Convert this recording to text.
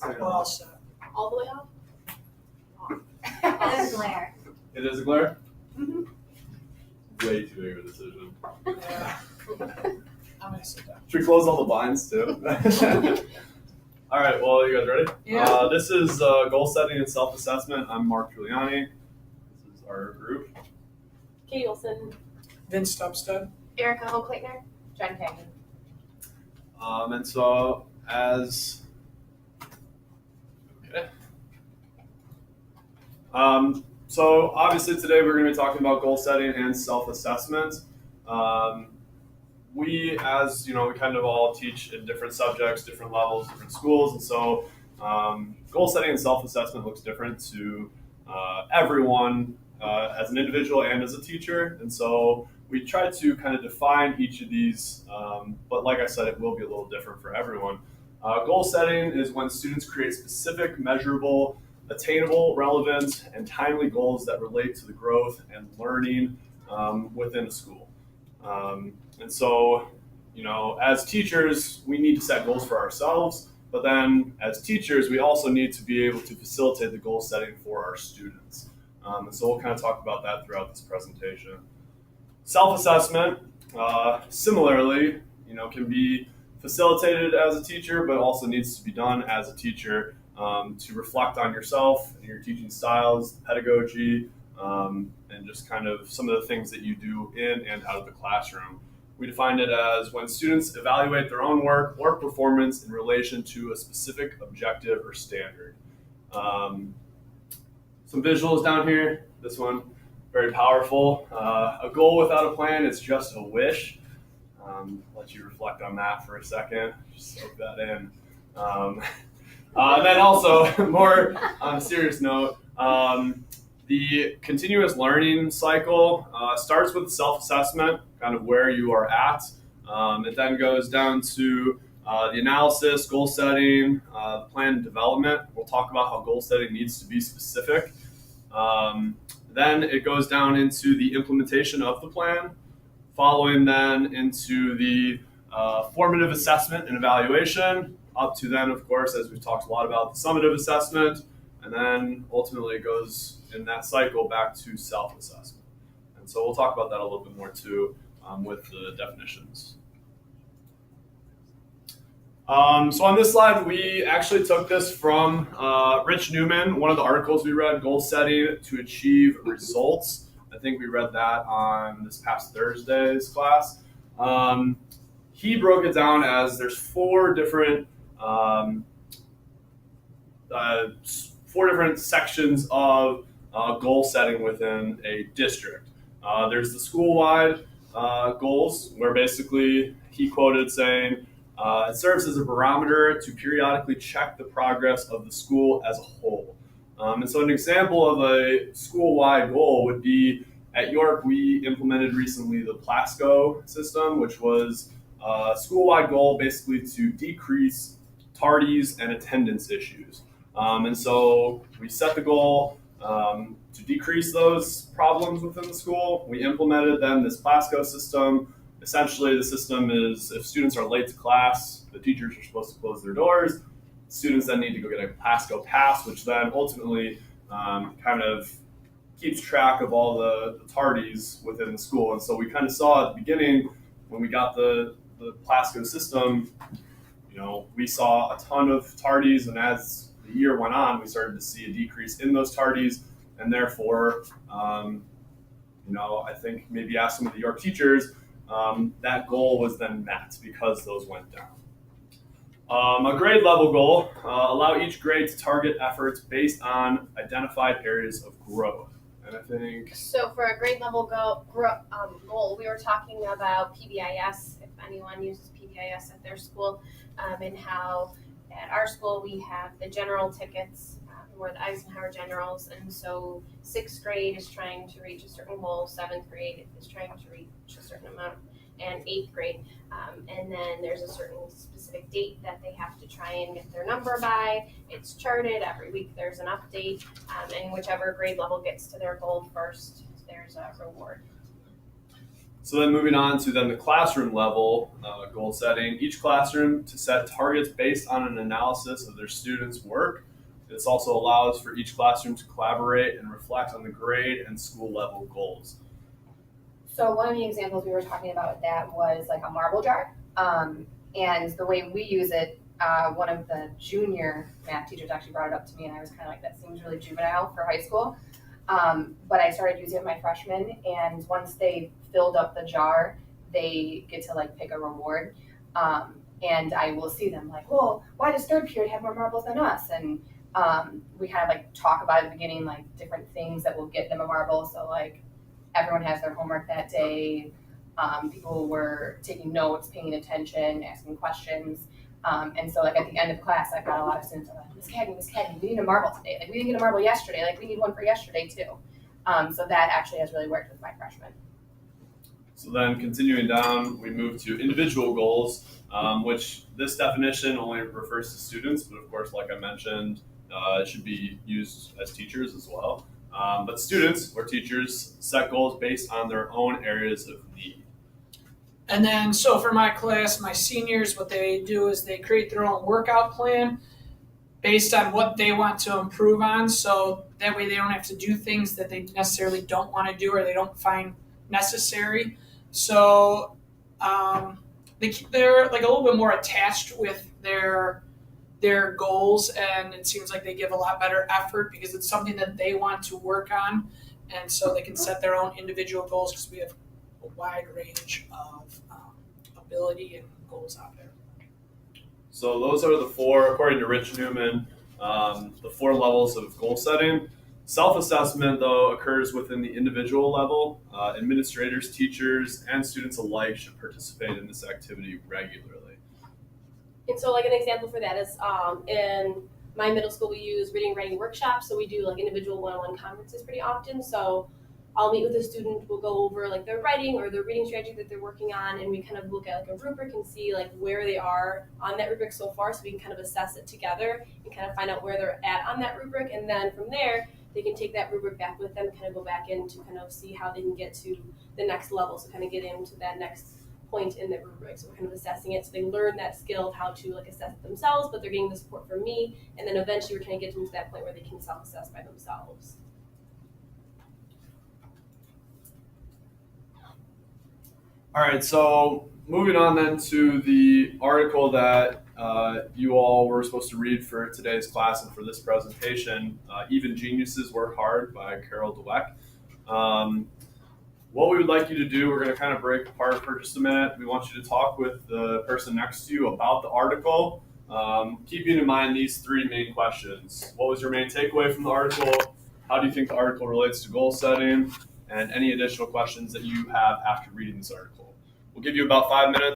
We're on? all set. All the way off? It is glare. It is a glare? Mhm. Way too big of a decision. Yeah. I'm gonna sit down. Should we close all the blinds too? All right, well, you guys ready? Yeah. This is goal setting and self-assessment. I'm Mark Giuliani. This is our group. Katie Olson. Vince Stumpstead. Erica Hochleitner. Jen Kagan. And so as, okay. So obviously today we're going to be talking about goal setting and self-assessment. We, as you know, we kind of all teach in different subjects, different levels, different schools, and so goal setting and self-assessment looks different to everyone as an individual and as a teacher. And so we try to kind of define each of these, but like I said, it will be a little different for everyone. Goal setting is when students create specific, measurable, attainable, relevant, and timely goals that relate to the growth and learning within a school. And so, you know, as teachers, we need to set goals for ourselves, but then as teachers, we also need to be able to facilitate the goal setting for our students. And so we'll kind of talk about that throughout this presentation. Self-assessment, similarly, you know, can be facilitated as a teacher, but also needs to be done as a teacher to reflect on yourself and your teaching styles, pedagogy, and just kind of some of the things that you do in and out of the classroom. We define it as when students evaluate their own work or performance in relation to a specific objective or standard. Some visuals down here. This one, very powerful. A goal without a plan is just a wish. Let you reflect on that for a second. Just soak that in. And then also, more on a serious note, the continuous learning cycle starts with self-assessment, kind of where you are at. It then goes down to the analysis, goal setting, plan development. We'll talk about how goal setting needs to be specific. Then it goes down into the implementation of the plan, following then into the formative assessment and evaluation, up to then, of course, as we've talked a lot about, the summative assessment, and then ultimately it goes in that cycle back to self-assessment. And so we'll talk about that a little bit more too with the definitions. So on this slide, we actually took this from Rich Newman, one of the articles we read, Goal Setting to Achieve Results. I think we read that on this past Thursday's class. He broke it down as there's four different sections of goal setting within a district. There's the school-wide goals, where basically he quoted saying, it serves as a barometer to periodically check the progress of the school as a whole. And so an example of a school-wide goal would be, at York, we implemented recently the PLASCO system, which was a school-wide goal basically to decrease tardies and attendance issues. And so we set the goal to decrease those problems within the school. We implemented then this PLASCO system. Essentially, the system is if students are late to class, the teachers are supposed to close their doors. Students then need to go get a PLASCO pass, which then ultimately kind of keeps track of all the tardies within the school. And so we kind of saw at the beginning when we got the PLASCO system, you know, we saw a ton of tardies, and as the year went on, we started to see a decrease in those tardies, and therefore, you know, I think maybe ask some of the York teachers, that goal was then met because those went down. A grade level goal, allow each grade to target efforts based on identified areas of growth. And I think... So for a grade level goal, we were talking about PBIS, if anyone uses PBIS at their school, and how at our school we have the general tickets, we're the Eisenhower Generals, and so 6th grade is trying to reach a certain goal, 7th grade is trying to reach a certain amount, and 8th grade. And then there's a certain specific date that they have to try and get their number by. It's charted. Every week there's an update, and whichever grade level gets to their goal first, there's a reward. So then moving on to then the classroom level goal setting, each classroom to set targets based on an analysis of their students' work. This also allows for each classroom to collaborate and reflect on the grade and school level goals. So one of the examples we were talking about with that was like a marble jar. And the way we use it, one of the junior math teachers actually brought it up to me, and I was kind of like, that seems really juvenile for high school. But I started using it with my freshmen, and once they filled up the jar, they get to like pick a reward. And I will see them like, well, why does third period have more marbles than us? And we kind of like talk about at the beginning, like different things that will get them a marble. So like everyone has their homework that day. People were taking notes, paying attention, asking questions. And so like at the end of class, I've got a lot of students like, Miss Cagney, we need a marble today. Like we didn't get a marble yesterday. Like we need one for yesterday too. So that actually has really worked with my freshmen. So then continuing down, we move to individual goals, which this definition only refers to students, but of course, like I mentioned, it should be used as teachers as well. But students or teachers set goals based on their own areas of need. And then, so for my class, my seniors, what they do is they create their own workout plan based on what they want to improve on. So that way they don't have to do things that they necessarily don't want to do or they don't find necessary. So they're like a little bit more attached with their goals, and it seems like they give a lot better effort because it's something that they want to work on, and so they can set their own individual goals because we have a wide range of ability and goals out there. So those are the four, according to Rich Newman, the four levels of goal setting. Self-assessment, though, occurs within the individual level. Administrators, teachers, and students alike should participate in this activity regularly. And so like an example for that is in my middle school, we use reading and writing workshops. So we do like individual one-on-one conferences pretty often. So I'll meet with a student, we'll go over like their writing or their reading strategy that they're working on, and we kind of look at like a rubric and see like where they are on that rubric so far, so we can kind of assess it together and kind of find out where they're at on that rubric. And then from there, they can take that rubric back with them and kind of go back in to kind of see how they can get to the next level. So kind of get into that next point in the rubric. So we're kind of assessing it. So they learn that skill of how to like assess it themselves, but they're getting the support from me. And then eventually we're trying to get them to that point where they can self-assess by themselves. All right, so moving on then to the article that you all were supposed to read for today's class and for this presentation, Even Geniuses Work Hard by Carol Dweck. What we would like you to do, we're going to kind of break apart for just a minute. We want you to talk with the person next to you about the article, keeping in mind these three main questions. What was your main takeaway from the article? How do you think the article relates to goal setting? And any additional questions that you have after reading this article. We'll give you about 5 minutes.